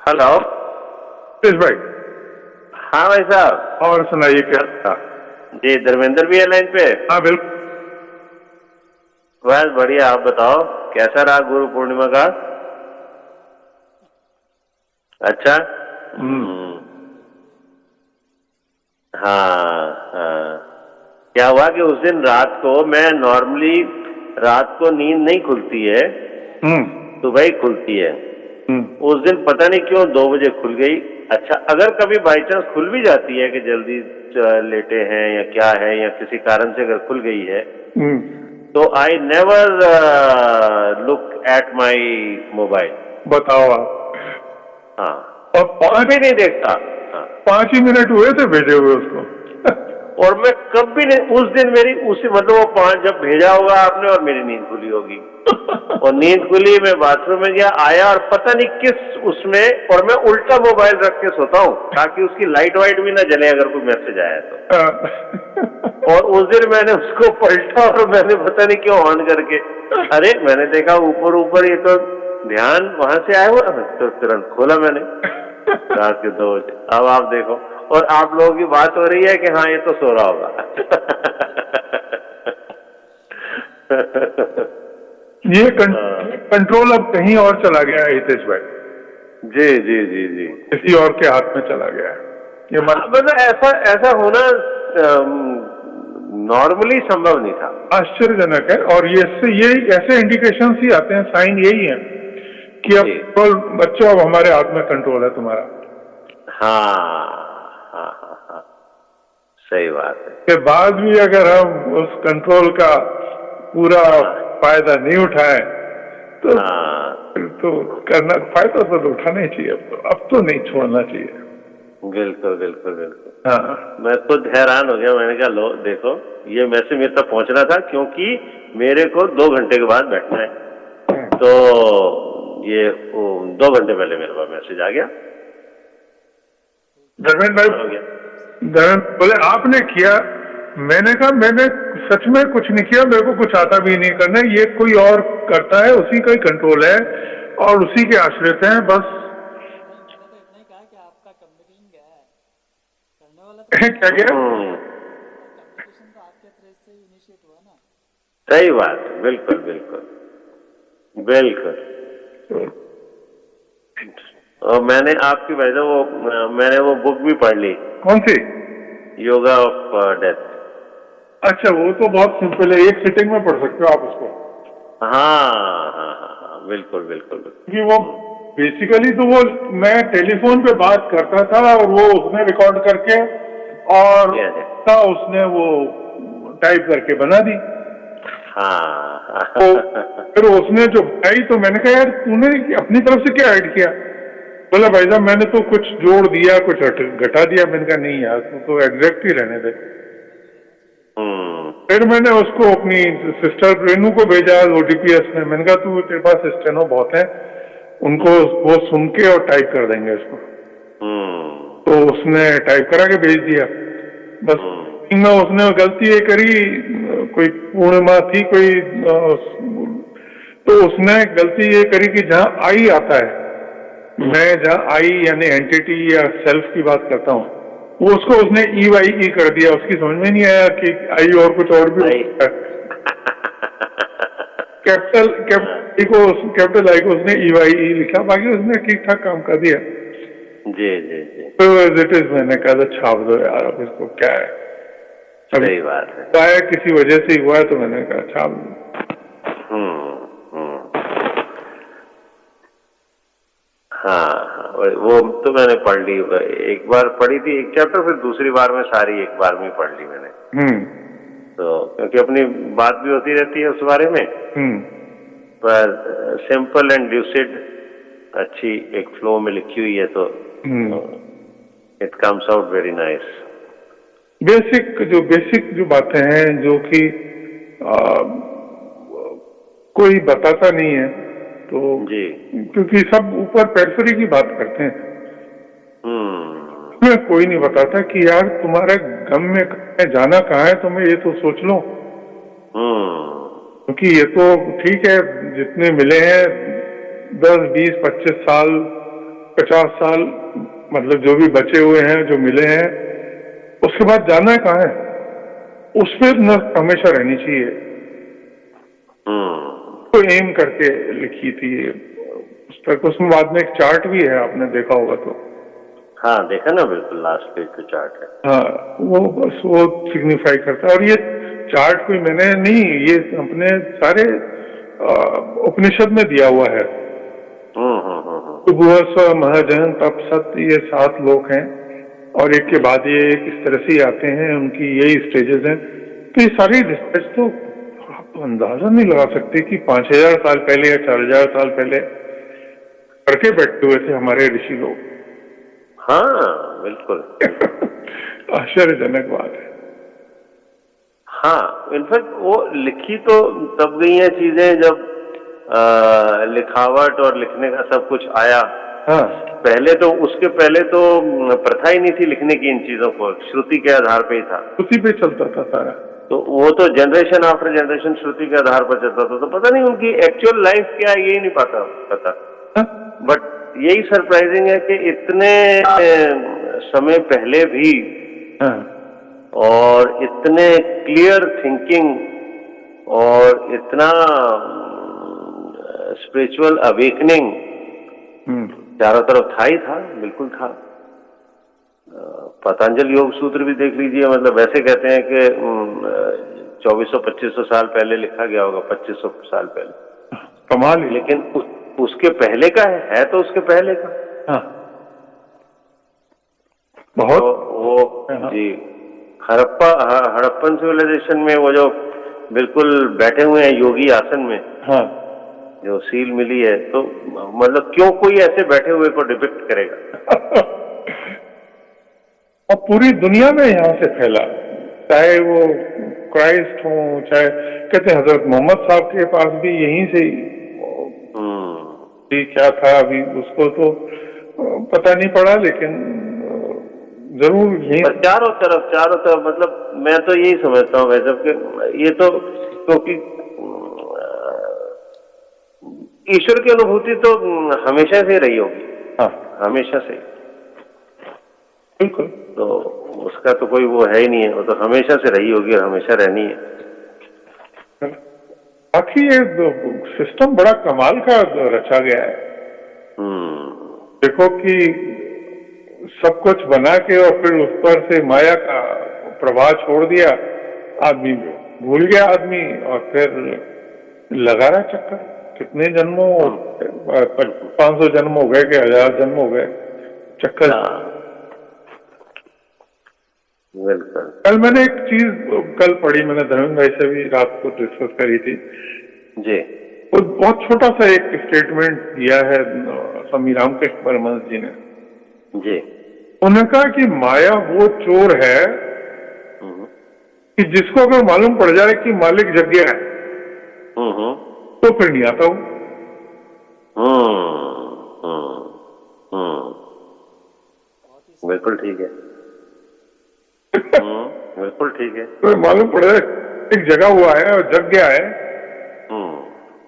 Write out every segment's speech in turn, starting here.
Hello. किस भाई? हाँ भाई साहब। और सुनाइए क्या था? जी धर्मेंद्र भी है लाइन पे? हाँ बिल्कुल। बस बढ़िया, आप बताओ कैसा रहा गुरु पूर्णिमा का? अच्छा। हाँ हाँ। क्या हुआ कि उस दिन रात को मैं नॉर्मली रात को नींद नहीं खुलती है, सुबह ही खुलती है। उस दिन पता नहीं क्यों 2 बजे खुल गई। अच्छा, अगर कभी बाई चांस खुल भी जाती है कि जल्दी लेटे हैं या क्या है या किसी कारण से अगर खुल गई है, तो I never look at my mobile. बताओ आप। हाँ, और कभी नहीं देखता। हाँ, 5 ही मिनट हुए थे भेजे हुए उसको। और मैं कभी नहीं, उस दिन मेरी उसी मतलब वो 5 जब भेजा होगा आपने और मेरी नींद खुली होगी। और नींद खुली, मैं बाथरूम में गया, आया और पता नहीं किस उसमें, और मैं उल्टा मोबाइल रख के सोता हूँ ताकि उसकी लाइट वाइट भी ना जले अगर कोई मैसेज आया तो। और उस दिन मैंने उसको पलटा और मैंने पता नहीं क्यों ऑन करके, अरे मैंने देखा ऊपर ऊपर, ये तो ध्यान वहां से आया हुआ, तो तुरंत खोला मैंने रात के 2 बजे। अब आप देखो, और आप लोगों की बात हो रही है कि हाँ ये तो सो रहा होगा। ये कंट्रोल अब कहीं और चला गया है हितेश भाई। जी जी जी जी, किसी और के हाथ में चला गया है ये। मतलब ऐसा ऐसा होना नॉर्मली संभव नहीं था। आश्चर्यजनक है। और ये ऐसे इंडिकेशन ही आते हैं, साइन यही है कि अब बच्चों अब हमारे हाथ में कंट्रोल है तुम्हारा। हाँ हाँ हाँ हाँ, सही बात है। के बाद भी अगर हम उस कंट्रोल का पूरा फायदा नहीं उठाए तो करना, फायदा तो उठाना ही चाहिए। अब तो नहीं छोड़ना चाहिए। बिल्कुल बिल्कुल बिल्कुल। हाँ, मैं खुद हैरान हो गया, मैंने कहा लो देखो, ये मैसेज मेरे तक पहुंचना था क्योंकि मेरे को 2 घंटे के बाद बैठना है, तो ये 2 घंटे पहले मेरे पास मैसेज आ गया। धर्मेंद्र भाई हो गया। धर्मेंद्र बोले आपने किया। मैंने कहा मैंने सच में कुछ नहीं किया, मेरे को कुछ आता भी नहीं करना, ये कोई और करता है, उसी का ही कंट्रोल है और उसी के आश्रित हैं बस। क्या क्या? सही बात, बिल्कुल बिल्कुल बिल्कुल। और मैंने आपकी वजह मैंने वो बुक भी पढ़ ली। कौन सी? Yoga of death. अच्छा, वो तो बहुत सिंपल है, एक सिटिंग में पढ़ सकते हो आप उसको। हाँ हाँ हाँ हाँ, बिल्कुल बिल्कुल बिल्कुल। कि वो बेसिकली तो वो मैं टेलीफोन पे बात करता था और वो उसने रिकॉर्ड करके और उसने वो टाइप करके बना दी। हाँ। तो फिर उसने जो बताई तो मैंने कहा यार तूने अपनी तरफ से क्या ऐड किया? बोला भाई साहब मैंने तो कुछ जोड़ दिया, कुछ घटा दिया। मैंने कहा नहीं यार, तू तो एग्जैक्ट ही रहने दे। फिर मैंने उसको अपनी सिस्टर रेनू को भेजा OTPS में। मैंने कहा तू, तेरे पास स्टेनो बहुत है, उनको वो सुन के और टाइप कर देंगे इसको। तो उसने टाइप करा के भेज दिया। बस में उसने गलती ये करी, कोई पूर्णिमा थी कोई, तो उसने गलती ये करी कि जहाँ आई आता है, मैं जहाँ आई यानी एंटिटी या सेल्फ की बात करता हूँ, वो उसको उसने EYE कर दिया। उसकी समझ में नहीं आया कि आई और कुछ और भी होता है। कैपिटल आई को उसने EYE लिखा, बाकी उसने ठीक ठाक काम कर दिया। जी जी जी, तो इट इज, मैंने कहा छाप दो यार, अब इसको क्या है। सही बात है। आया किसी वजह से ही हुआ है, तो मैंने कहा छाप दो। हाँ, वो तो मैंने पढ़ ली, एक बार पढ़ी थी एक चैप्टर, फिर दूसरी बार में सारी एक बार में पढ़ ली मैंने। तो क्योंकि अपनी बात भी होती रहती है उस बारे में, पर सिंपल एंड ल्यूसिड अच्छी एक फ्लो में लिखी हुई है, तो it comes out very nice. Basic जो बातें हैं जो कि कोई बताता नहीं है, तो जी, क्योंकि सब ऊपर पेरिफेरी की बात करते हैं, कोई नहीं बताता कि यार तुम्हारे गम में जाना कहाँ है, तुम्हें ये तो सोच लो। क्योंकि ये तो ठीक है, जितने मिले हैं 10, 20, 25 साल 50 साल मतलब जो भी बचे हुए हैं, जो मिले हैं, उसके बाद जाना है कहाँ है, उस पर न हमेशा रहनी चाहिए। तो एम करके लिखी थी ये पुस्तक। उसमें बाद में एक चार्ट भी है, आपने देखा होगा तो। हाँ देखा ना, बिल्कुल लास्ट पेज पे चार्ट है। हाँ, वो बस वो सिग्निफाई करता है। और ये चार्ट कोई मैंने नहीं, ये अपने सारे उपनिषद में दिया हुआ है। भुवस्व महजन तप सत्य, ये 7 लोक हैं और एक के बाद ये एक इस तरह से ही आते हैं, उनकी यही स्टेजेस हैं। तो ये सारी रिसर्च तो आप अंदाजा नहीं लगा सकते कि 5000 साल पहले या 4000 साल पहले करके बैठे हुए थे हमारे ऋषि लोग। हाँ बिल्कुल। आश्चर्यजनक बात है। हाँ, इनफैक्ट वो लिखी तो तब गई हैं चीजें जब लिखावट और लिखने का सब कुछ आया। हाँ, पहले तो, उसके पहले तो प्रथा ही नहीं थी लिखने की इन चीजों को, श्रुति के आधार पे ही था। उसी पे चलता था सारा। तो वो तो जनरेशन आफ्टर जनरेशन श्रुति के आधार पर चलता था। तो पता नहीं उनकी एक्चुअल लाइफ क्या है, यही नहीं पता। बट यही सरप्राइजिंग है कि इतने समय पहले भी और इतने क्लियर थिंकिंग और इतना स्पिरिचुअल अवेकनिंग चारों तरफ था ही था, बिल्कुल था। पतंजलि योग सूत्र भी देख लीजिए, मतलब वैसे कहते हैं कि 2400-2500 साल पहले लिखा गया होगा, 2500 साल पहले। कमाल है। लेकिन उसके पहले का है तो उसके पहले का। हाँ, बहुत। तो वो जी, हड़प्पन सिविलाइजेशन में वो जो बिल्कुल बैठे हुए हैं योगी आसन में, हाँ, जो सील मिली है, तो मतलब क्यों कोई ऐसे बैठे हुए को डिपिक्ट करेगा। और पूरी दुनिया में यहाँ से फैला, चाहे वो क्राइस्ट हो, चाहे कहते हैं हजरत मोहम्मद साहब के पास भी यहीं से क्या था, अभी उसको तो पता नहीं पड़ा, लेकिन जरूर यही चारों तरफ मतलब मैं तो यही समझता हूँ वैसे कि ये तो, क्योंकि ईश्वर की अनुभूति तो हमेशा से रही होगी। हाँ, हमेशा से, बिल्कुल। तो उसका तो कोई वो है ही नहीं है, वो तो हमेशा से रही होगी और हमेशा रहनी है। बाकी ये सिस्टम बड़ा कमाल का रचा गया है। देखो कि सब कुछ बना के और फिर उस पर से माया का प्रवाह छोड़ दिया, आदमी भूल गया आदमी, और फिर लगा रहा चक्कर। कितने जन्मों, 500 जन्म हो गए कि 1000 जन्म हो गए, चक्कर। कल मैंने एक चीज कल पढ़ी, मैंने धर्मेंद्र भाई से भी रात को डिस्कस करी थी जी। वो बहुत छोटा सा एक स्टेटमेंट दिया है स्वामी रामकृष्ण परमहंस जी ने जी। उन्होंने कहा कि माया वो चोर है कि जिसको अगर मालूम पड़ जाए कि मालिक जग गया है तो फिर नहीं आता हूँ। बिल्कुल ठीक है। बिल्कुल ठीक है। तो मालूम पड़ जाए एक जगह हुआ है और जग गया है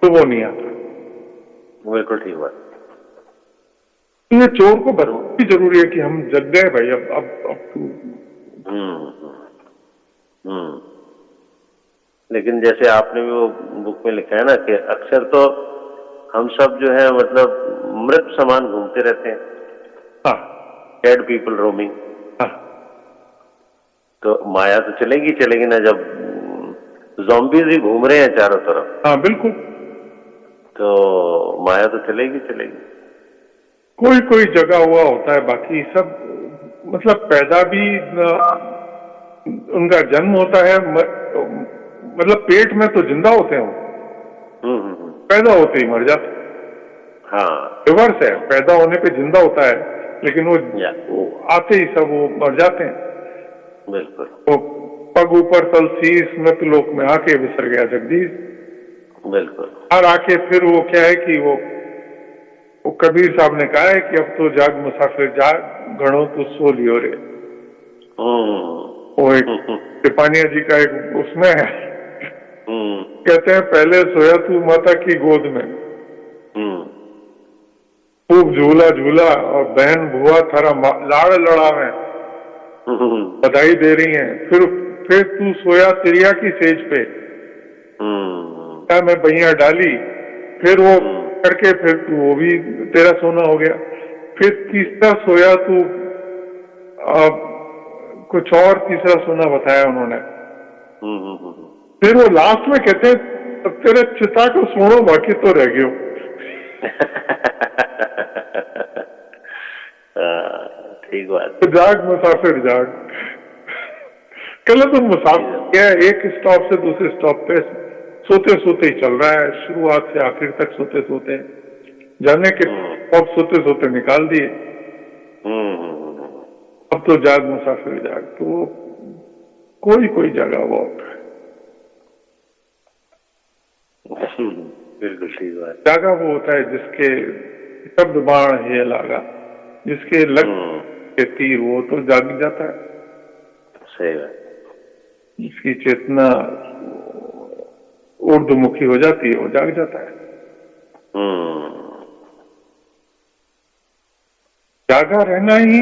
तो वो नहीं आता। बिल्कुल ठीक बात। ये चोर को बताना भी जरूरी है कि हम जग गए भाई, अब तू। लेकिन जैसे आपने भी वो बुक में लिखा है ना कि अक्सर तो हम सब जो है मतलब मृत समान घूमते रहते हैं। हाँ, डेड पीपल रोमिंग। हाँ, तो माया तो चलेगी ना, जब ज़ॉम्बीज़ ही घूम रहे हैं चारों तरफ। हाँ, बिल्कुल। तो माया तो चलेगी। कोई जगह हुआ होता है, बाकी सब मतलब पैदा भी उनका जन्म होता है, मतलब पेट में तो जिंदा होते हैं वो, पैदा होते ही मर जाते। हाँ, रिवर्स है, पैदा होने पे जिंदा होता है लेकिन वो आते ही सब वो मर जाते हैं। बिल्कुल। वो पग ऊपर तल शीस मृत लोक में आके विसर गया जगदीश। बिल्कुल। और आके फिर वो क्या है कि वो कबीर साहब ने कहा है कि अब तो जाग मुसाफिर जाग, गणों तो सो लियो रे। वो एक तिपानिया जी का एक उसमें है, कहते हैं पहले सोया तू माता की गोद में, खूब झूला झूला और बहन बुआ थारा लाड़ लड़ावे, बधाई दे रही हैं। फिर तू सोया तिरिया की सेज पे, क्या मैं बहिया डाली, फिर वो करके फिर तू वो भी तेरा सोना हो गया। फिर तीसरा सोया तू, कुछ और तीसरा सोना बताया उन्होंने। फिर वो लास्ट में कहते हैं तब तेरे चिता को सोनो बाकी तो रह गयो। ठीक बात। तो जाग मुसाफिर जाग। कल तो मुसाफिर क्या है, एक स्टॉप से दूसरे स्टॉप पे सोते सोते ही चल रहा है, शुरुआत से आखिर तक सोते सोते, जाने के अब सोते सोते निकाल दिए। अब तो जाग मुसाफिर जाग, तो कोई कोई जगह बहुत बिल्कुल ठीक बात। जागा वो होता है जिसके शब्द बाण है लागा, जिसके लग के तीर वो तो जाग जाता है। सही बात। इसकी चेतना ऊर्ध्वमुखी हो जाती है, वो जाग जाता है। जागा रहना ही,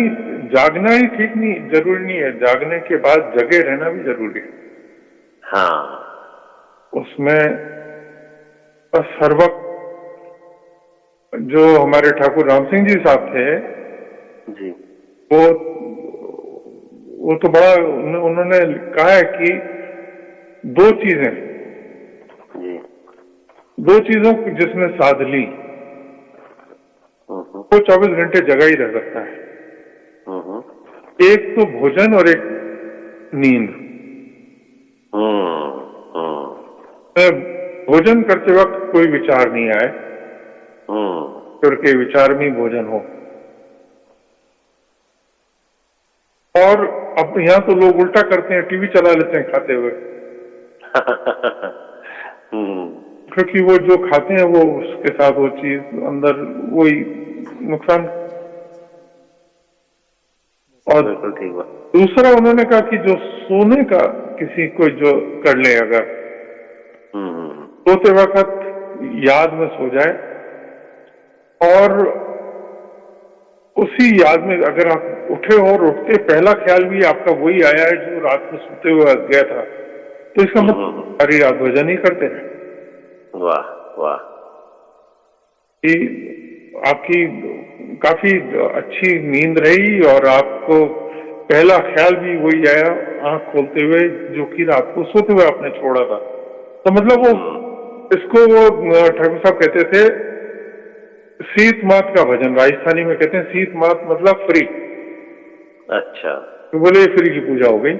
जागना ही ठीक नहीं, जरूरी नहीं है, जागने के बाद जगे रहना भी जरूरी है। हाँ, उसमें बस हर वक्त जो हमारे ठाकुर राम सिंह जी साहब थे जी, वो तो बड़ा उन्होंने कहा है कि दो चीजें, जी, दो चीजों को जिसने साध ली वो 24 घंटे जगा ही रह सकता है। एक तो भोजन और एक नींद। भोजन करते वक्त कोई विचार नहीं आए, करके विचार में भोजन हो। और अब यहाँ तो लोग उल्टा करते हैं, टीवी चला लेते हैं खाते हुए। क्योंकि वो जो खाते हैं वो उसके साथ वो चीज अंदर वही नुकसान। और ठीक बात। दूसरा उन्होंने कहा कि जो सोने का किसी को जो कर ले, अगर सोते वक्त याद में सो जाए और उसी याद में अगर आप उठे और उठते पहला ख्याल भी आपका वही आया है जो रात में सोते हुए गया था, तो इसका मतलब सारी रात भजन ही करते हैं। वाह वाह। कि आपकी काफी अच्छी नींद रही और आपको पहला ख्याल भी वही आया आंख खोलते हुए जो कि रात को सोते हुए आपने छोड़ा था। तो मतलब वो इसको वो ठाकुर साहब कहते थे शीत मात का भजन, राजस्थानी में कहते हैं शीत मात मतलब फ्री। अच्छा। तो बोले फ्री की पूजा हो गई।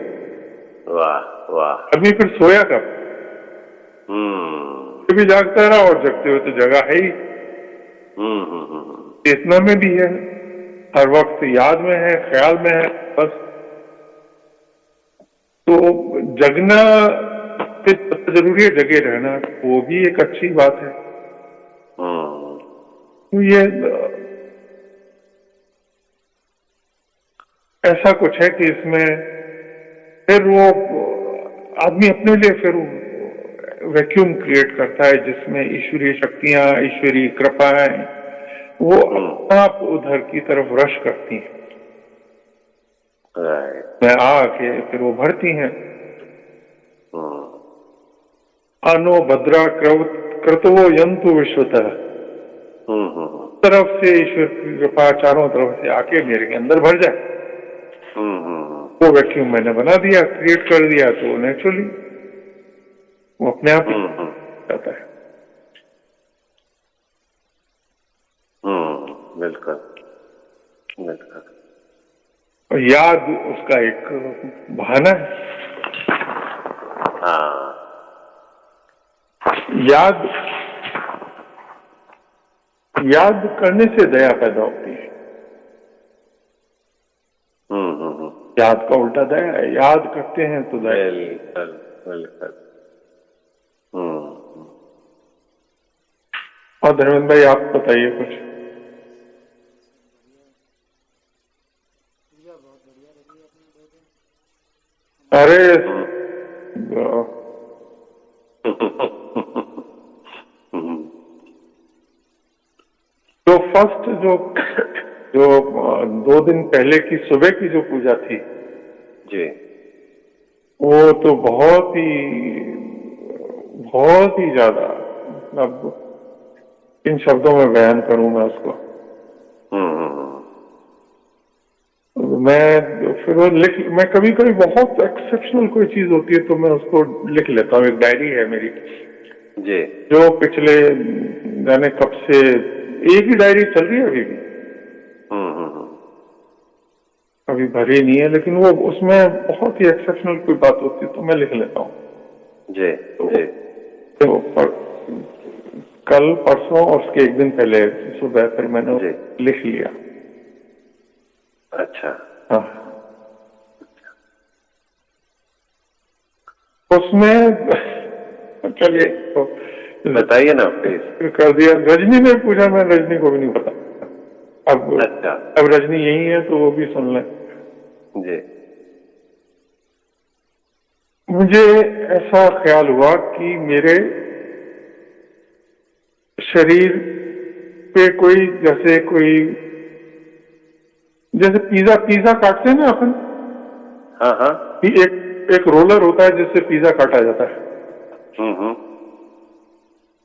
वाह वाह। अभी फिर सोया कब? भी जागता रहा और जगते हुए तो जगह है ही, चेतना में भी है, हर वक्त याद में है, ख्याल में है बस। तो जगना जरूरी है, जगे रहना वो भी एक अच्छी बात है। तो ये ऐसा कुछ है कि इसमें फिर वो आदमी अपने लिए फिर वैक्यूम क्रिएट करता है जिसमें ईश्वरीय शक्तियां, ईश्वरीय कृपाएं वो आप उधर की तरफ रश करती हैं, मैं आके फिर वो भरती हैं। अनो भद्रा क्रतवो यंतु विश्वतः, तरफ से ईश्वर की कृपा चारों तरफ से आके मेरे के अंदर भर जाए। वो वैक्यूम मैंने बना दिया, क्रिएट कर दिया, तो नेचुरली वो अपने आप ही जाता है। बिल्कुल बिल्कुल। और याद उसका एक बहाना है। हाँ, याद करने से दया पैदा होती है। याद का उल्टा दया है, याद करते हैं तो दया। बिल्कुल बिल्कुल। और धर्मेंद्र भाई आप बताइए कुछ। अरे तो फर्स्ट जो जो 2 दिन पहले की सुबह की जो पूजा थी, जी, वो तो बहुत ही ज्यादा, मतलब इन शब्दों में बयान करूं मैं उसको। मैं फिर वो मैं कभी कभी बहुत एक्सेप्शनल कोई चीज होती है तो मैं उसको लिख लेता हूँ। एक डायरी है मेरी, जी, जो पिछले जाने कब से एक ही डायरी चल रही है अभी भी, अभी भरी नहीं है, लेकिन वो उसमें बहुत ही एक्सेप्शनल कोई बात होती है तो मैं लिख लेता हूँ। जी, जी, तो कल परसों और उसके एक दिन पहले सुबह फिर मैंने जी। लिख लिया। अच्छा, हाँ, उसमें चलिए तो बताइए ना प्लीज। कर दिया। रजनी ने पूछा, मैं रजनी को भी नहीं पता। अच्छा, अब रजनी यही है तो वो भी सुन ले। जी, मुझे ऐसा ख्याल हुआ कि मेरे शरीर पे जैसे पिज्जा काटते हैं ना अपन, हाँ, हाँ, कि एक रोलर होता है जिससे पिज्जा काटा जाता है,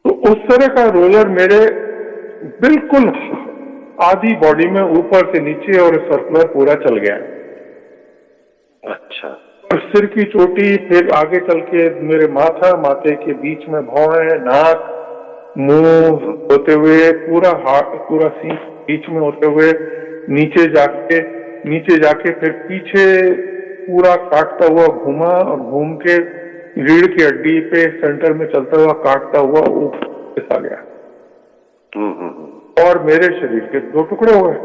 तो उस तरह का रोलर मेरे बिल्कुल आधी बॉडी में ऊपर से नीचे और सर्कुलर पूरा चल गया। अच्छा, और सिर की चोटी, फिर आगे चल के मेरे माथे के बीच में भौं, नाक, मुंह होते हुए पूरा सींग बीच में होते हुए नीचे जाके फिर पीछे पूरा काटता हुआ घूमा और घूम के रीढ़ की हड्डी पे सेंटर में चलता हुआ काटता हुआ ऊपर आ गया। और मेरे शरीर के 2 टुकड़े हो गए।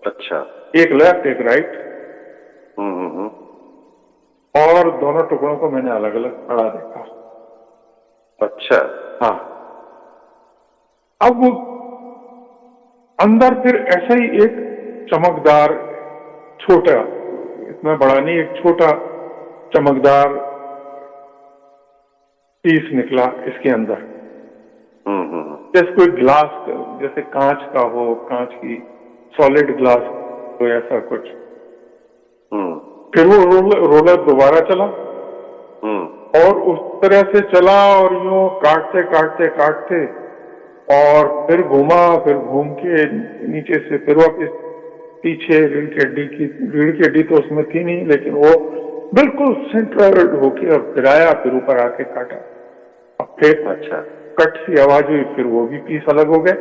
अच्छा, एक लेफ्ट एक राइट। और दोनों टुकड़ों को मैंने अलग अलग खड़ा देखा। अच्छा, हाँ, अब अंदर फिर ऐसा ही एक चमकदार छोटा, इतना बड़ा नहीं, एक छोटा चमकदार पीस निकला इसके अंदर, जैसे कोई ग्लास, जैसे कांच का हो, कांच की सॉलिड ग्लास तो ऐसा कुछ। फिर वो रोलर दोबारा चला और उस तरह से चला और यूं काटते और फिर घूमा, फिर घूम के नीचे से फिर वापस पीछे रीढ़ की हड्डी तो उसमें थी नहीं, लेकिन वो बिल्कुल सेंट्रल होके और फिर आया, फिर ऊपर आके काटा। अब फिर अच्छा, कट सी आवाज हुई, फिर वो भी पीस अलग हो गए।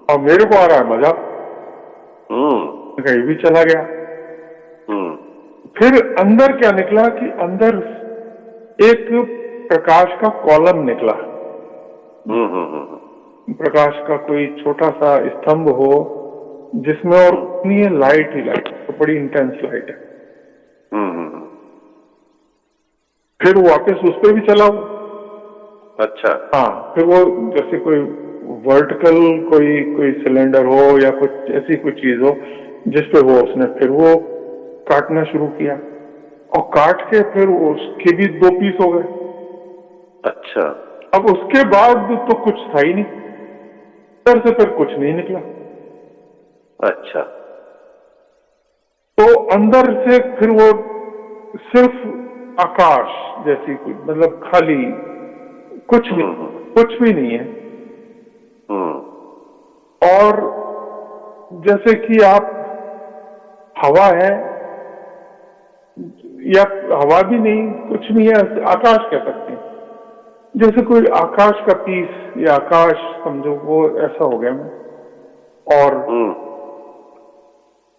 और मेरे को आ रहा है मजा, कहीं भी चला गया। फिर अंदर क्या निकला कि अंदर एक प्रकाश का कॉलम निकला। प्रकाश का कोई छोटा सा स्तंभ हो जिसमें और नहीं लाइट ही लाइट, तो बड़ी इंटेंस लाइट है। फिर वापस उस पर भी चला। अच्छा, हाँ, फिर वो जैसे कोई वर्टिकल कोई सिलेंडर हो या कुछ ऐसी कोई चीज हो जिसपे वो उसने फिर वो काटना शुरू किया और काट के फिर उसके भी 2 पीस हो गए। अच्छा, अब उसके बाद तो कुछ था ही नहीं, अंदर से फिर कुछ नहीं निकला। अच्छा, तो अंदर से फिर वो सिर्फ आकाश जैसी कुछ, मतलब खाली कुछ भी नहीं है। और जैसे कि आप हवा है या हवा भी नहीं, कुछ नहीं है, आकाश कह सकते हैं। जैसे कोई आकाश का पीस या आकाश समझो, वो ऐसा हो गया मैं। और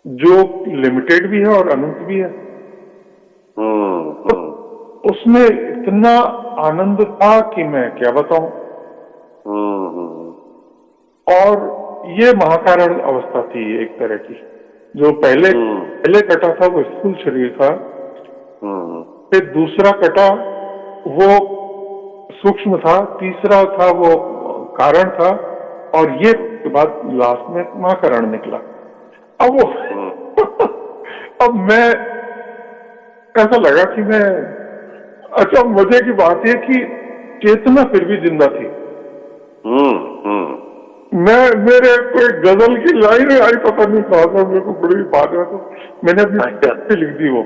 जो लिमिटेड भी है और अनंत भी है। तो उसमें इतना आनंद था कि मैं क्या बताऊं। और ये महाकारण अवस्था थी एक तरह की। जो पहले कटा था वो स्थूल शरीर था, फिर दूसरा कटा वो सूक्ष्म था, तीसरा था वो कारण था, और ये के बाद लास्ट में महाकारण निकला। अब वो अब मैं ऐसा लगा कि मैं, अच्छा मजे की बात है कि चेतना फिर भी जिंदा थी। मेरे कोई गजल की लाइन आई, पता नहीं कहा था, मेरे को बड़ी बात है, तो मैंने अपनी लिख दी वो।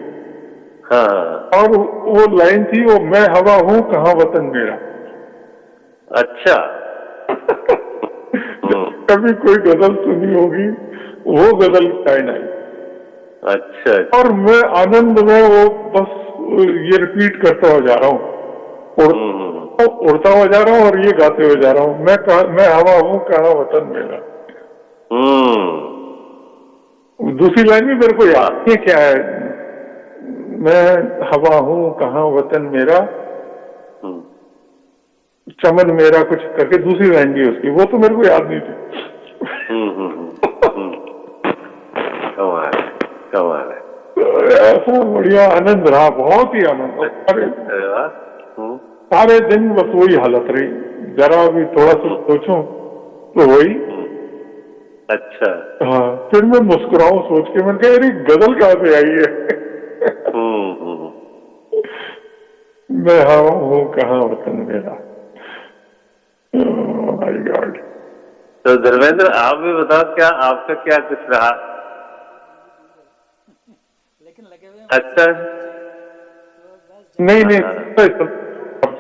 हाँ। और वो लाइन थी, वो मैं हवा हूँ कहाँ वतन मेरा। अच्छा। कभी कोई गजल सुनी होगी, वो गजल की लाइन आई। अच्छा। और मैं आनंद में वो बस ये रिपीट करता हुआ जा रहा हूँ, उड़ता हुआ जा रहा हूँ और ये गाते हुए जा रहा हूँ, मैं हवा हूँ कहाँ वतन मेरा। दूसरी लाइन भी मेरे को याद नहीं क्या है, मैं हवा हूँ कहाँ वतन मेरा, चमन मेरा कुछ करके दूसरी लाइन भी उसकी, वो तो मेरे को याद नहीं थी। कमाल है, कमाल है। तो ऐसा बढ़िया आनंद रहा, बहुत ही आनंद। सारे दिन बस वही हालत रही, जरा भी थोड़ा सा सोचूं तो वही। अच्छा। हाँ, फिर मैं मुस्कुराऊं सोच के, मैंने कहा अरे गजल कहाँ से आई है। मैं हवा हूँ कहाँ वतन मेरा। My God. तो धर्मेंद्र, आप भी बताओ, क्या आपका क्या कुछ रहा? लेकिन लगे हुए अच्छा। नहीं अब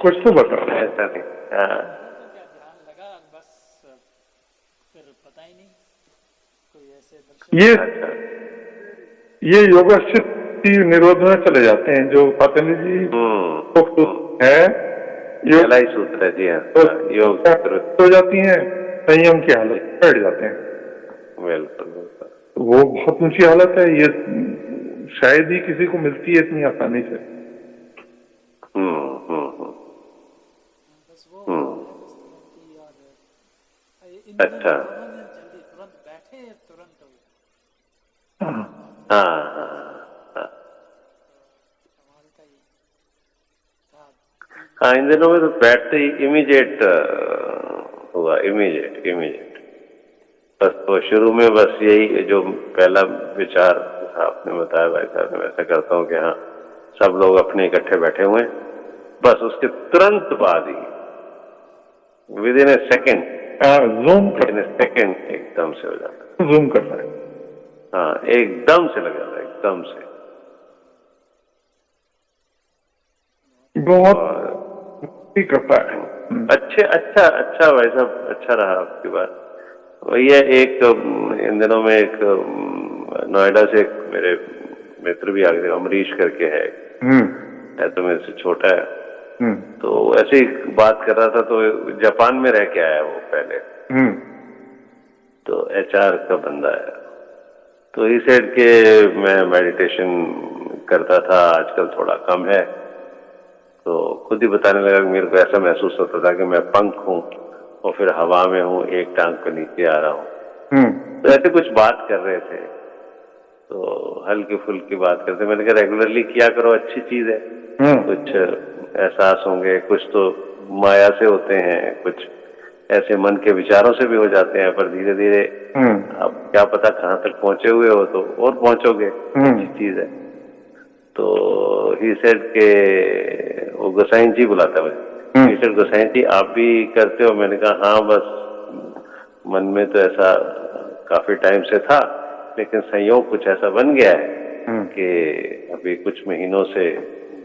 कुछ तो बताओ। ऐसा नहीं। हाँ। क्या ध्यान लगा, बस फिर पता ही नहीं कोई ऐसे दर्शन। ये योगा शक्ति निरोध में चले जाते हैं जो पतंजलि जी है, पहला ही सूत्र है जी। हाँ, योग हो जाती हैं, संयम की हालत बैठ जाते हैं। बिल्कुल। वो बहुत ऊंची हालत है, ये शायद ही किसी को मिलती है इतनी आसानी से। बस वो अच्छा। जल्दी तुरंत बैठे, तुरंत हाँ, इन दिनों में तो बैठते ही इमीडिएट हुआ, इमीडिएट। बस तो शुरू में बस यही जो पहला विचार आपने बताया भाई साहब, मैं वैसा करता हूँ कि हाँ सब लोग अपने इकट्ठे बैठे हुए हैं, बस उसके तुरंत बाद ही विद इन ए सेकेंड, एकदम से हो जाता है, जूम करता है। हाँ, एकदम से लग जाता है, एकदम से। बहुत करता है। अच्छा भाई साहब, अच्छा रहा आपकी बात। वही है, एक इन दिनों में एक नोएडा से एक मेरे मित्र भी आ गए, अमरीश करके है तो मेरे से छोटा है। तो ऐसे ही बात कर रहा था, तो जापान में रह के आया वो पहले, तो HR का बंदा है। तो ही सेड के मैं मेडिटेशन करता था, आजकल थोड़ा कम है। तो खुद ही बताने लगा कि मेरे को ऐसा महसूस होता था कि मैं पंख हूँ और फिर हवा में हूँ, एक टांग पे नीचे आ रहा हूँ। तो ऐसे कुछ बात कर रहे थे, तो हल्की फुल्की बात करते। मैंने कहा रेगुलरली किया करो, अच्छी चीज है, कुछ एहसास होंगे, कुछ तो माया से होते हैं, कुछ ऐसे मन के विचारों से भी हो जाते हैं, पर धीरे धीरे अब क्या पता कहाँ तक पहुंचे हुए हो तो और पहुंचोगे, अच्छी चीज है। तो ही सेड के वो गोसाई जी बुलाता है, ही सेड गोसाई जी आप भी करते हो? मैंने कहा हाँ, बस मन में तो ऐसा काफी टाइम से था, लेकिन संयोग कुछ ऐसा बन गया है कि अभी कुछ महीनों से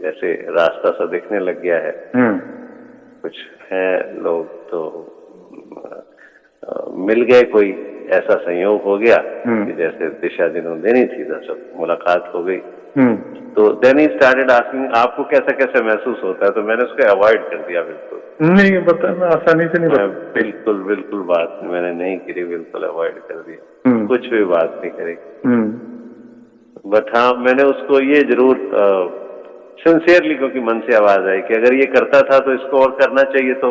जैसे रास्ता सा दिखने लग गया है। कुछ है लोग तो मिल गए, कोई ऐसा संयोग हो गया कि जैसे दिशा जिन्होंने देनी थी, सब मुलाकात हो गई। तो देन ही स्टार्टेड आस्किंग आपको कैसा कैसा महसूस होता है? तो मैंने उसको अवॉइड कर दिया, बिल्कुल नहीं बता, मैं आसानी से नहीं बता, बिल्कुल बात मैंने नहीं करी, बिल्कुल अवॉइड कर दिया, कुछ भी बात नहीं करी। बट हाँ, मैंने उसको ये जरूर सिंसियरली, क्योंकि मन से आवाज आई कि अगर ये करता था तो इसको और करना चाहिए, तो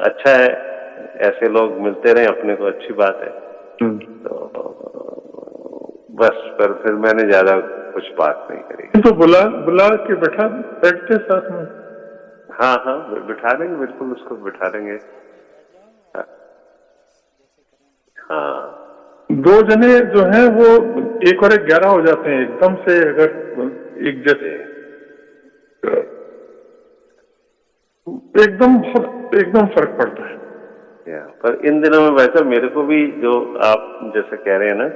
अच्छा है, ऐसे लोग मिलते रहे अपने को, अच्छी बात है। तो बस, पर फिर मैंने ज्यादा कुछ बात नहीं करी। तो बुला के बैठते साथ में। हाँ, बिठा देंगे, बिल्कुल उसको बिठा देंगे। हाँ, 2 जने जो हैं वो 1 और 1 11 हो जाते हैं एकदम से, अगर एक जैसे एकदम फर्क पड़ता है। पर इन दिनों में वैसे मेरे को भी जो आप जैसे कह रहे हैं ना,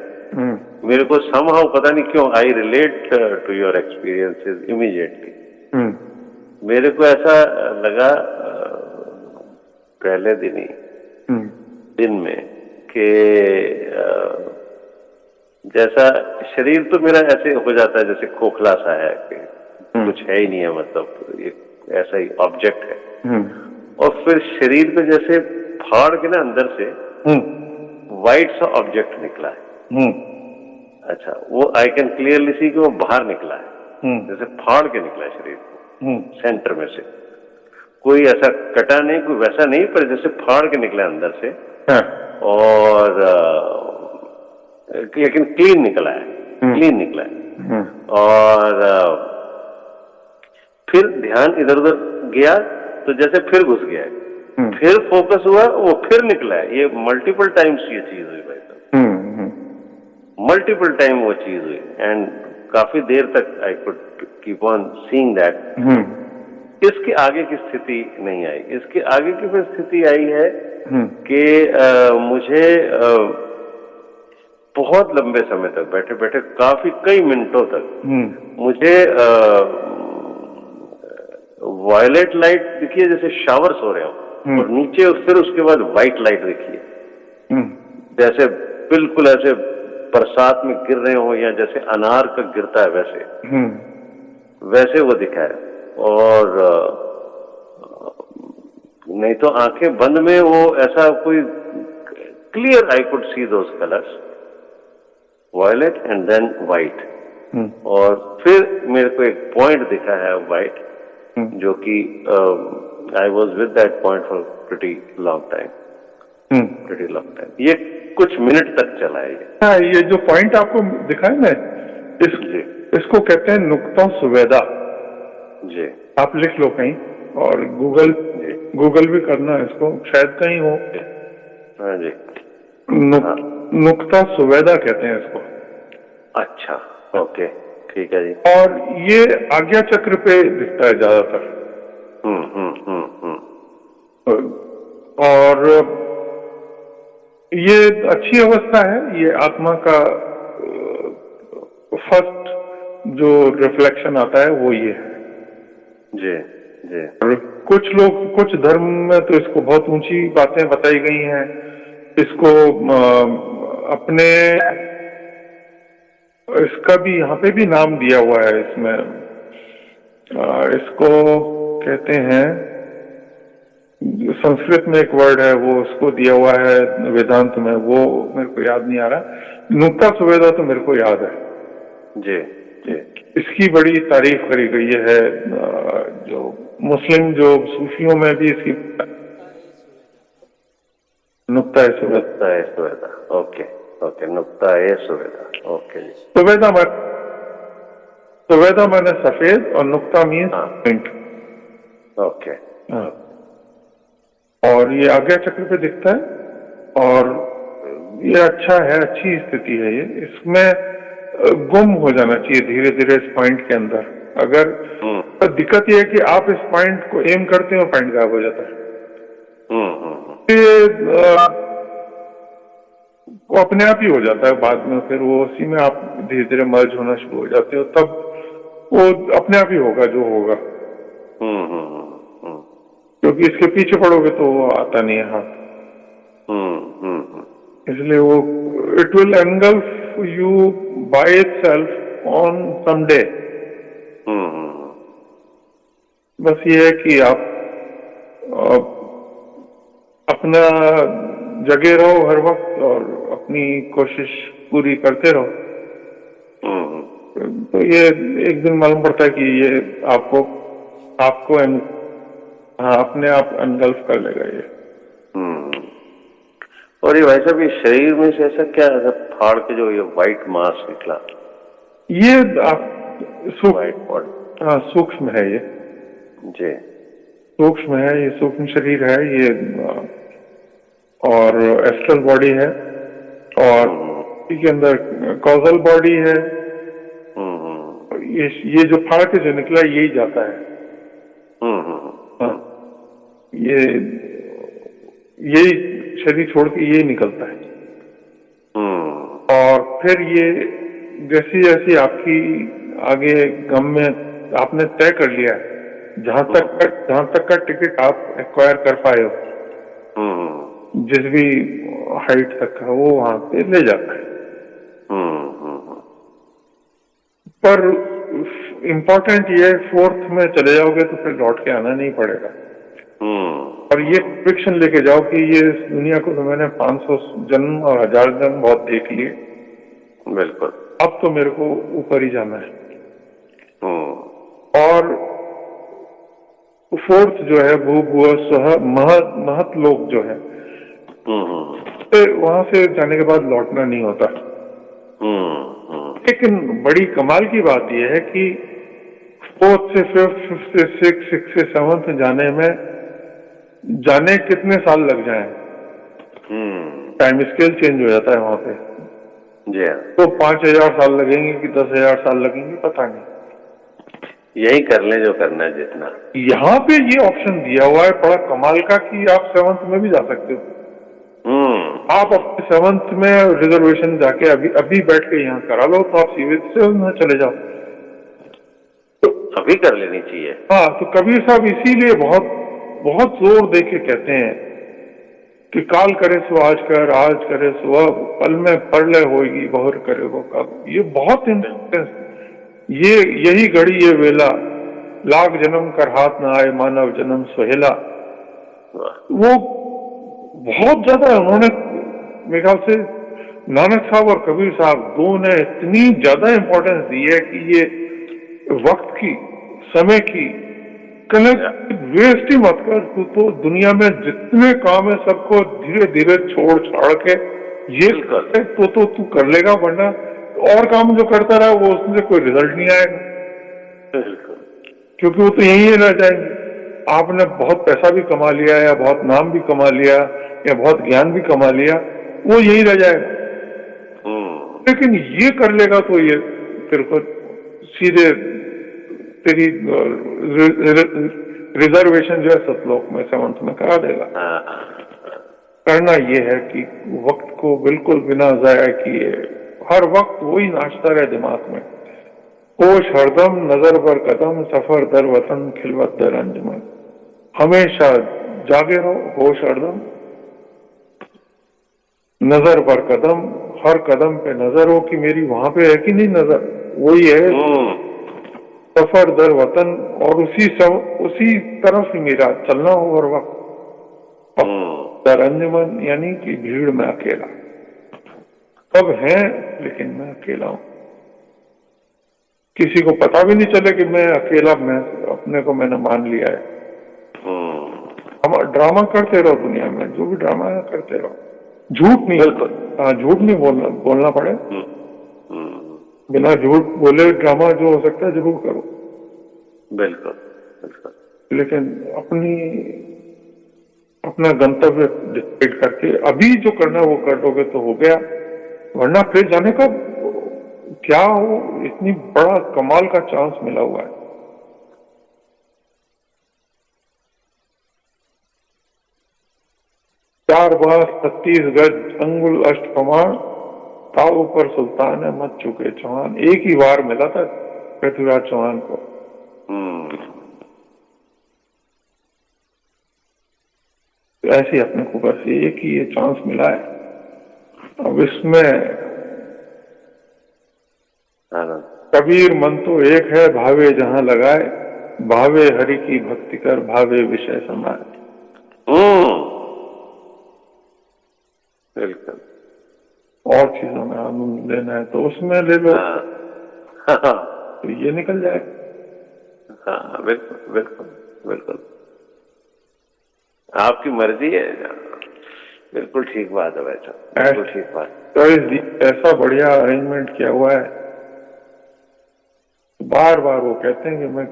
मेरे को somehow पता नहीं क्यों I relate to your experiences immediately. मेरे को ऐसा लगा पहले दिन में कि जैसा शरीर तो मेरा ऐसे हो जाता है जैसे खोखला सा है कि कुछ है ही नहीं है, मतलब एक ऐसा ही ऑब्जेक्ट है। और फिर शरीर पे जैसे फाड़ के ना अंदर से वाइट सा ऑब्जेक्ट निकला है। अच्छा, वो आई कैन क्लियरली सी कि वो बाहर निकला है, जैसे फाड़ के निकला है शरीर को सेंटर में से। कोई ऐसा कटा नहीं, कोई वैसा नहीं, पर जैसे फाड़ के निकला है अंदर से। और लेकिन क्लीन निकला है, और फिर ध्यान इधर उधर गया तो जैसे फिर घुस गया है, फिर फोकस हुआ, वो फिर निकला है। ये मल्टीपल टाइम्स ये चीज हुई भाई साहब, मल्टीपल टाइम वो चीज हुई, एंड काफी देर तक I could keep on seeing that. इसके आगे की स्थिति नहीं आई। इसके आगे की फिर स्थिति आई है कि मुझे बहुत लंबे समय तक बैठे बैठे कई मिनटों तक मुझे वायलेट लाइट दिखी है, जैसे शावर हो रहे हो, और नीचे फिर उसके बाद व्हाइट लाइट दिखी है, जैसे बिल्कुल ऐसे बरसात में गिर रहे हो या जैसे अनार का गिरता है वैसे वो दिखा है। और नहीं तो आंखें बंद में वो ऐसा कोई clear I could see those colours, violet and then white. और फिर मेरे को एक पॉइंट दिखा है व्हाइट, जो कि I was with that point for pretty long time. ये कुछ मिनट तक चला है। हाँ, ये जो पॉइंट आपको दिखा है ना, इसको कहते हैं नुक्ता सुवेदा जी। आप लिख लो कहीं, और गूगल भी करना इसको, शायद कहीं हो। हाँ जी। नुक्ता सुवेदा कहते हैं इसको। अच्छा, ओके, ठीक है जी। और ये आज्ञा चक्र पे दिखता है ज्यादातर। और ये अच्छी अवस्था है, ये आत्मा का फर्स्ट जो रिफ्लेक्शन आता है वो ये है। जी जी। और कुछ धर्म में तो इसको बहुत ऊंची बातें बताई गई हैं। इसको अपने इसका भी यहाँ पे भी नाम दिया हुआ है इसमें। इसको कहते हैं, संस्कृत में एक वर्ड है, वो उसको दिया हुआ है वेदांत में, वो मेरे को याद नहीं आ रहा। नुक्ता सुवेदा तो मेरे को याद है जी जी। इसकी बड़ी तारीफ करी गई है। जो मुस्लिम जो सूफियों में भी इसकी नुक्ता ए सुवेदा। ओके ओके, नुक्ता ए सुवेदा। ओके जी। सुवेदा माने सफेद, और नुक्ता मीन्स पॉइंट। ओके। और ये आज्ञा चक्र पे दिखता है, और ये अच्छा है, अच्छी स्थिति है ये। इसमें गुम हो जाना चाहिए धीरे धीरे इस पॉइंट के अंदर। अगर दिक्कत ये है कि आप इस पॉइंट को एम करते हो, पॉइंट गायब हो जाता है। वो अपने आप ही हो जाता है बाद में, फिर वो उसी में आप धीरे धीरे मर्ज होना शुरू हो जाते हो, तब वो अपने आप ही होगा जो होगा। क्योंकि इसके पीछे पड़ोगे तो वो आता नहीं है हाथ। इसलिए वो it will engulf you by itself on some day। बस ये है कि आप अपना जगे रहो हर वक्त, और अपनी कोशिश पूरी करते रहो। तो ये एक दिन मालूम पड़ता है कि ये आपको अपने आप एनगल्फ कर लेगा ये। और ये वैसा भी शरीर में से ऐसा क्या है फाड़ के जो ये व्हाइट मास निकला, ये सूक्ष्म है ये जी, सूक्ष्म है ये, सूक्ष्म शरीर है ये, और एस्ट्रल बॉडी है, और इसके अंदर कॉजल बॉडी है। ये जो फाड़ के जो निकला यही जाता है। यही शरीर छोड़ के ये निकलता है। और फिर ये जैसी जैसी आपकी आगे गम में आपने तय कर लिया है, जहां तक का टिकट आप एक्वायर कर पाए हो, जिस भी हाइट तक का, वो वहां पे ले जाता है। पर इम्पोर्टेंट ये, 4th में चले जाओगे तो फिर लौट के आना नहीं पड़ेगा। और ये कन्विक्शन लेके जाओ कि ये इस दुनिया को तो मैंने 500 जन्म और 1000 जन्म बहुत देख लिए, बिल्कुल, अब तो मेरे को ऊपर ही जाना है। और 4th जो है भू भुव स्वः महत लोक जो है, वहां से जाने के बाद लौटना नहीं होता। लेकिन बड़ी कमाल की बात यह है कि 4th से 5th, 5th से 6th, 6th से 7th जाने में जाने कितने साल लग जाएं, टाइम स्केल चेंज हो जाता है वहां पे। जी हाँ। तो 5000 साल लगेंगे कि 10,000 साल लगेंगे, पता नहीं। यही कर लें जो करना है, जितना। यहाँ पे ये ऑप्शन दिया हुआ है बड़ा कमाल का कि आप 7th में भी जा सकते हो। आप अपने 7th में रिजर्वेशन जाके अभी बैठ के यहाँ करा लो, तो आप सीधे से वहां चले जाओ। तो अभी कर लेनी चाहिए। हाँ, तो कबीर साहब इसीलिए बहुत बहुत जोर दे के कहते हैं कि काल करे सो आज कर, आज करे सो अब, पल में परलय होगी बहुर करे वो कब। ये बहुत इम्पोर्टेंस, यही घड़ी ये वेला, लाख जन्म कर हाथ न आए मानव जन्म सुहेला। वो बहुत ज्यादा उन्होंने, मेरे ख्याल से नानक साहब और कबीर साहब दोनों ने इतनी ज्यादा इम्पोर्टेंस दी है कि ये वक्त की, समय की वेस्ट ही मत कर। तो दुनिया में जितने काम है सबको धीरे धीरे छोड़ छाड़ के ये कर, तो तू कर लेगा, वरना और काम जो करता रहा वो उसमें कोई रिजल्ट नहीं आएगा, क्योंकि वो तो यही रह जाएंगे। आपने बहुत पैसा भी कमा लिया या बहुत नाम भी कमा लिया या बहुत ज्ञान भी कमा लिया, वो यही रह जाएगा। लेकिन ये कर लेगा तो ये तेरे को सीधे तेरी रिजर्वेशन जो है सतलोक में 7th में करा देगा। करना ये है कि वक्त को बिल्कुल बिना ज़ाया किए हर वक्त वही नाचता रहे दिमाग में। होश हरदम नजर पर कदम, सफर दर वतन खिलवत दर अंजमन। हमेशा जागे रहो, होश हरदम, नजर पर कदम, हर कदम पे नजर हो कि मेरी वहां पे है कि नहीं नजर, वही है। सफर दर वतन, और उसी तरफ ही मेरा चलना हो हर वक्त। दर अंजमन यानी कि भीड़ में अकेला, सब है लेकिन मैं अकेला हूं। किसी को पता भी नहीं चले कि मैं अकेला, मैं अपने को मैंने मान लिया है। हम ड्रामा करते रहो दुनिया में, जो भी ड्रामा है करते रहो, झूठ नहीं, हाँ झूठ नहीं बोलना पड़े, बिना झूठ बोले ड्रामा जो हो सकता है जरूर करो। बिल्कुल बिल्कुल। लेकिन अपना गंतव्य डिसाइड करके अभी जो करना है वो कर दोगे तो हो गया, वरना फिर जाने का क्या हो। इतनी बड़ा कमाल का चांस मिला हुआ है। चार बार 36 गज अंगुल अष्ट प्रमाण, ताऊ पर सुल्तान है मत चुके चौहान। एक ही बार मिला था पृथ्वीराज चौहान को। ऐसे ही अपने को बस एक ही ये चांस मिला है। अब इसमें कबीर मन तो एक है, भावे जहां लगाए, भावे हरि की भक्ति कर, भावे विषय समाए। बिल्कुल। और चीजों में आनंद लेना है तो उसमें ले लो, तो ये निकल जाएगा। हाँ बिल्कुल बिल्कुल बिल्कुल, आपकी मर्जी है। बिल्कुल ठीक बात है भाई साहब, बिल्कुल ठीक बात। तो ऐसा बढ़िया अरेंजमेंट किया हुआ है। बार बार वो कहते हैं कि मैं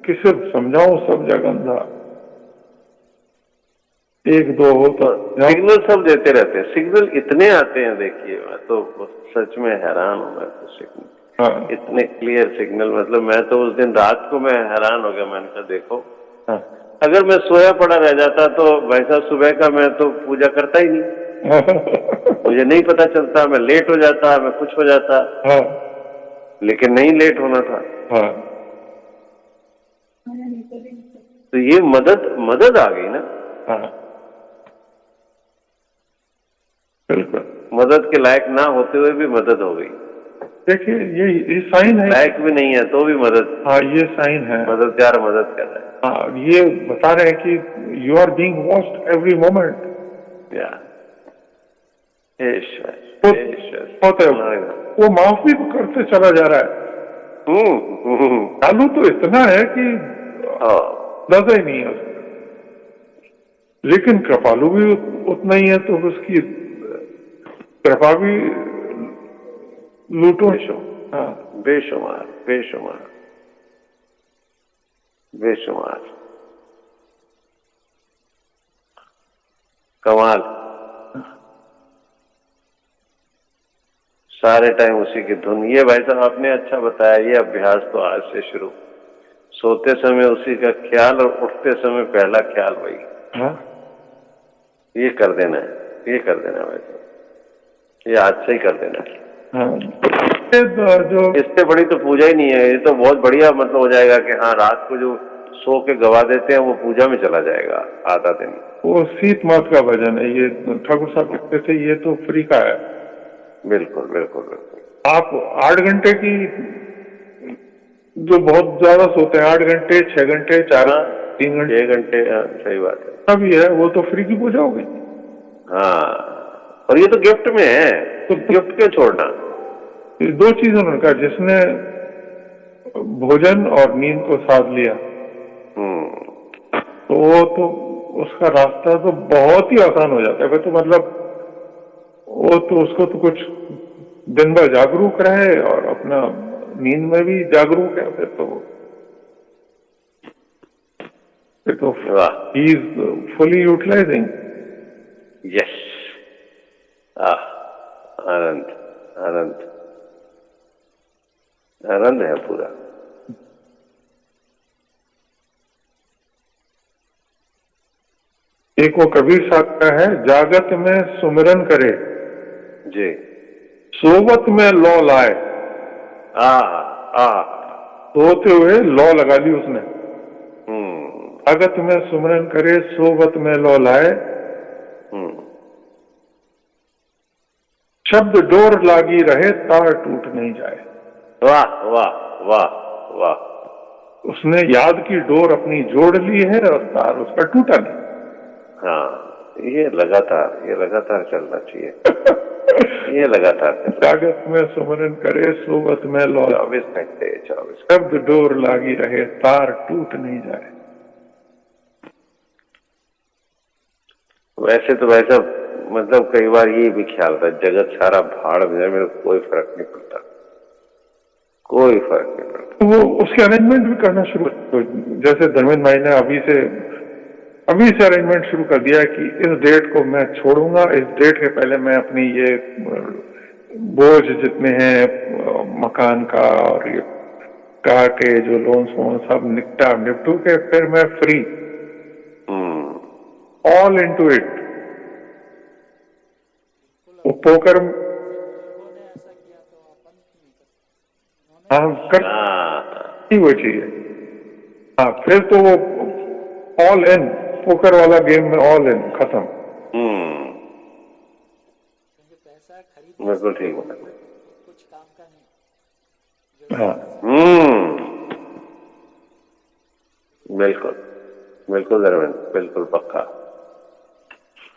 किसे समझाऊं, सब जगह अंधा, एक दो हो तो सिग्नल सब देते रहते हैं। सिग्नल इतने आते हैं, देखिए मैं तो सच में हैरान हूँ। मैं तो सिग्नल, हाँ, इतने क्लियर सिग्नल, मतलब मैं तो उस दिन रात को मैं हैरान हो गया। मैंने कहा देखो, अगर मैं सोया पड़ा रह जाता तो भाई साहब सुबह का मैं तो पूजा करता ही नहीं, मुझे नहीं पता चलता, मैं लेट हो जाता, मैं कुछ हो जाता। हाँ लेकिन नहीं लेट होना था। हाँ, तो ये मदद आ गई ना। हाँ बिल्कुल। मदद के लायक ना होते हुए भी मदद हो गई। देखिए ये साइन है, लायक भी नहीं है तो भी मदद। हाँ ये साइन है, मददगार मदद कर रहा है। हाँ ये बता रहे हैं कि you are being watched every moment. या होता है, वो माफ भी करते चला जा रहा है। चालू तो इतना है कि अंदाजा ही नहीं है उसका, लेकिन कृपालु भी उतना ही है, तो उसकी कृपा भी लूटो। हाँ बेशुमार बेशुमार बेशुमार, कमाल। सारे टाइम उसी की धुन। ये भाई साहब आपने अच्छा बताया, ये अभ्यास तो आज से शुरू। सोते समय उसी का ख्याल और उठते समय पहला ख्याल वही। हाँ ये कर देना है, ये कर देना है भाई साहब, ये आज से ही कर देना है। हाँ, जो इससे बड़ी तो पूजा ही नहीं है। ये तो बहुत बढ़िया मतलब हो जाएगा कि हाँ रात को जो सो के गवा देते हैं वो पूजा में चला जाएगा आधा दिन। वो शीत मास का भजन है, ये ठाकुर साहब कहते थे, ये तो फ्री का है। बिल्कुल बिल्कुल बिल्कुल। आप 8 घंटे की, जो बहुत ज्यादा सोते हैं 8 घंटे 6 घंटे 3 घंटे 6 घंटे, सही बात है। अभी है, वो तो फ्री की पूजा हो गई। हाँ, और ये तो गिफ्ट में है, तो गिफ्ट क्यों छोड़ना। दो चीज उन्होंने कहा, जिसने भोजन और नींद को साध लिया तो वो तो उसका रास्ता तो बहुत ही आसान हो जाता है। फिर तो मतलब वो तो उसको तो कुछ दिन भर जागरूक रहे और अपना नींद में भी जागरूक है। फिर तो he is fully utilising. Yes, Anand Anand Anand है पूरा। एक वो कबीर साहब का है, जागत में सुमिरन करे जी, सोवत में लौ लाए। सोते हुए लौ लगा ली उसने। जागत में सुमिरन करे सोवत में लौ लाए, शब्द डोर लागी रहे तार टूट नहीं जाए। वाह वाह वाह वाह। उसने याद की डोर अपनी जोड़ ली है और तार उसका टूटा नहीं। हाँ, ये लगातार चलना चाहिए। ये लगातार जागत में सुमरन करे सोवत में लौ, 24 घंटे 24। शब्द डोर लागी रहे तार टूट नहीं जाए। वैसे तो वैसा मतलब कई बार ये भी ख्याल था, जगत सारा भाड़ में है, मेरे को कोई फर्क नहीं पड़ता, कोई फर्क नहीं पड़ता। वो उसके अरेंजमेंट भी करना शुरू, तो जैसे धर्मेंद्र भाई ने अभी से अरेंजमेंट शुरू कर दिया कि इस डेट को मैं छोड़ूंगा, इस डेट के पहले मैं अपनी ये बोझ जितने हैं मकान का और ये कार के जो लोन्स वोन सब निपटू के फिर मैं फ्री, ऑल इनटू इट। वो पोकर कर वो चाहिए। हाँ, फिर तो वो ऑल इन, पोकर वाला गेम में ऑल इन खत्म। बिल्कुल ठीक है, कुछ काम का नहीं। हाँ बिल्कुल बिल्कुल धर्मेंद्र, बिल्कुल पक्का,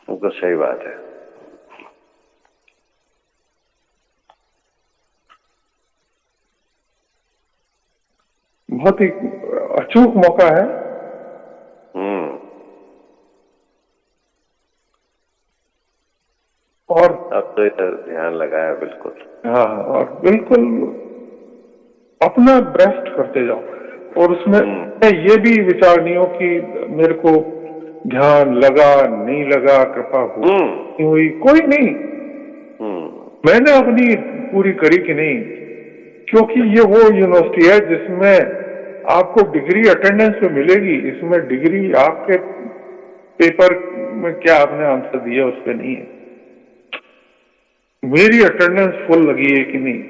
बिल्कुल सही बात है। बहुत ही अचूक मौका है। और अब तो इधर ध्यान लगाया बिल्कुल। हाँ, और बिल्कुल अपना बेस्ट करते जाओ। और उसमें ये भी विचार नहीं हो कि मेरे को ध्यान लगा नहीं लगा, कृपा हुई कोई नहीं, मैंने अपनी पूरी करी कि नहीं, क्योंकि ये वो यूनिवर्सिटी है जिसमें आपको डिग्री अटेंडेंस पे मिलेगी, इसमें डिग्री आपके पेपर में क्या आपने आंसर दिया उस पर नहीं है। मेरी अटेंडेंस फुल लगी है कि नहीं,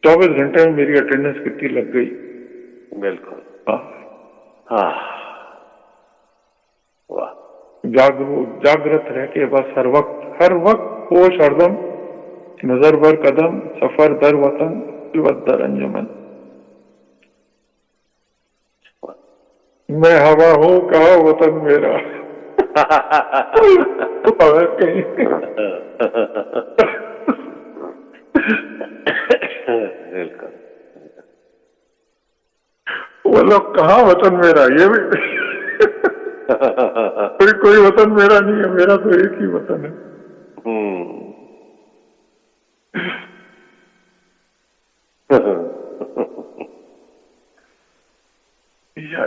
24 घंटे में मेरी अटेंडेंस कितनी लग गई। बिल्कुल। हाँ, हाँ, वाह। जागृत रह के बस हर वक्त होश हरदम, नजर बर कदम, सफर दर वतन, दर अंजुमन। मैं हवा हूँ कहा वतन मेरा। कहीं बिल्कुल। वो लोग कहा वतन मेरा, ये भी कोई वतन मेरा नहीं है, मेरा तो एक ही वतन है।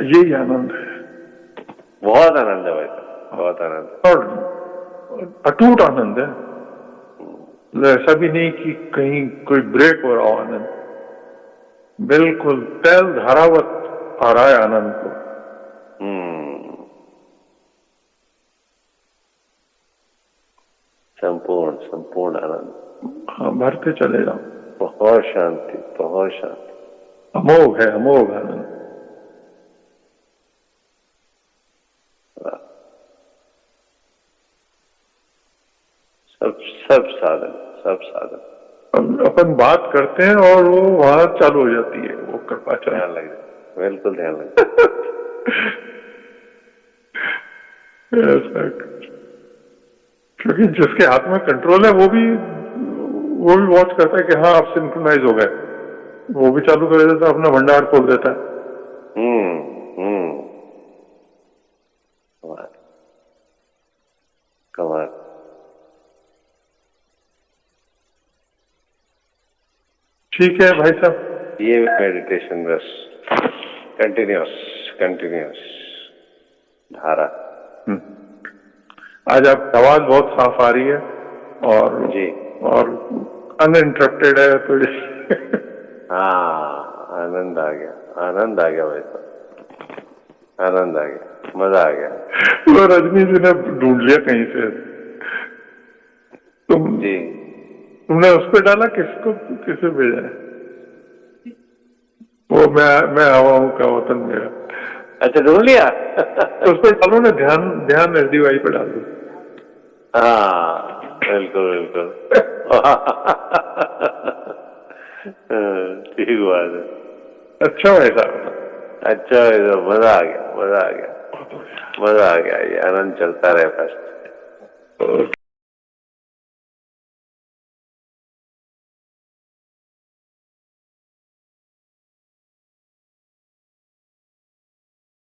यही आनंद है, बहुत आनंद है भाई साहब, बहुत आनंद और अटूट आनंद है। ऐसा भी नहीं कि कहीं कोई ब्रेक हो रहा हो आनंद, बिल्कुल तेल धारावत आ रहा है आनंद को। संपूर्ण आनंद। हाँ, भरते चले जाओ। बहुत शांति, बहुत शांति। अमोघ है, अमोघ आनंद। सब साधन। अपन बात करते हैं और वो वहां चालू हो जाती है, वो कृपा ध्यान लग जाए, बिल्कुल ध्यान लग जाए। क्योंकि जिसके हाथ में कंट्रोल है वो भी वॉच करता है कि हाँ आप सिंक्रोनाइज हो गए, वो भी चालू कर देता है, अपना भंडार खोल देता है। कमाल। ठीक है भाई साहब, ये मेडिटेशन बस कंटिन्यूअस धारा। आज आपकी आवाज बहुत साफ आ रही है और जी, और अनइंटरप्टेड है थोड़ी। हाँ, आनंद आ गया भाई साहब, आनंद आ गया, मजा आ गया। वो रजनी जी ने ढूंढ लिया कहीं से। तुमने उस पर डाला, किसे भेजा है? वो मैं हवा हूँ का वतन मेरा। अच्छा, ढूंढ लिया। तो उस पर डालो ना, ध्यान SDY पे डाल दो। हाँ, बिल्कुल। ठीक बात है। अच्छा भाई साहब, अच्छा भाई साहब, मजा आ गया। ये आनंद चलता रहे बस।